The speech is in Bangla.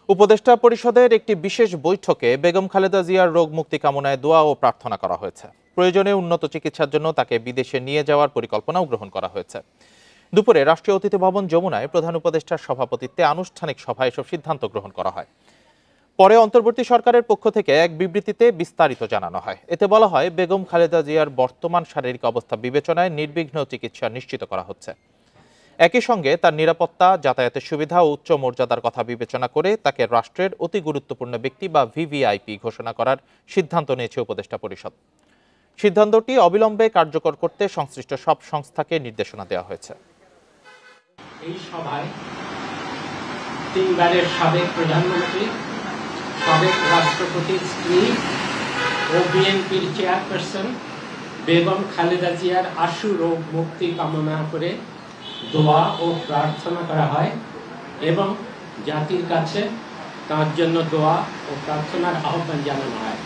উপদেষ্টা পরিষদের একটি বিশেষ বৈঠকে বেগম খালেদা জিয়ার রোগ মুক্তি কামনায় দোয়া ও প্রার্থনা করা হয়েছে। প্রয়োজনে উন্নত চিকিৎসার জন্য তাকে বিদেশে নিয়ে যাওয়ার পরিকল্পনাও গ্রহণ করা হয়েছে। দুপুরে রাষ্ট্রীয় অতিথি ভবন যমুনায় প্রধান উপদেষ্টার সভাপতিত্বে আনুষ্ঠানিক সভায় এসব সিদ্ধান্ত গ্রহণ করা হয়। পরে অন্তর্বর্তী সরকারের পক্ষ থেকে এক বিবৃতিতে বিস্তারিত জানানো হয়। এতে বলা হয়, বেগম খালেদা জিয়ার বর্তমান শারীরিক অবস্থা বিবেচনায় নির্বিঘ্ন চিকিৎসা নিশ্চিত করা হচ্ছে। একই সঙ্গে তার নিরাপত্তা, যাতায়াতের সুবিধা ও উচ্চ মর্যাদার কথা বিবেচনা করে তাকে রাষ্ট্রের অতি গুরুত্বপূর্ণ ব্যক্তি বা ভিভিআইপি ঘোষণা করার সিদ্ধান্ত নিয়েছে উপদেষ্টা পরিষদ। সিদ্ধান্তটি অবিলম্বে কার্যকর করতে সংশ্লিষ্ট সব সংস্থাকে নির্দেশনা দেওয়া হয়েছে। এই সভায় তিনবারের সাবেক প্রধানমন্ত্রী, সাবেক রাষ্ট্রপতির স্ত্রী ও বিএনপির চেয়ারপারসন বেগম খালেদা জিয়ার আশু রোগ মুক্তি কামনা করে দোয়া ও প্রার্থনা করা হয় এবং জাতির কাছে তার জন্য দোয়া ও প্রার্থনার আহ্বান জানানো হয়।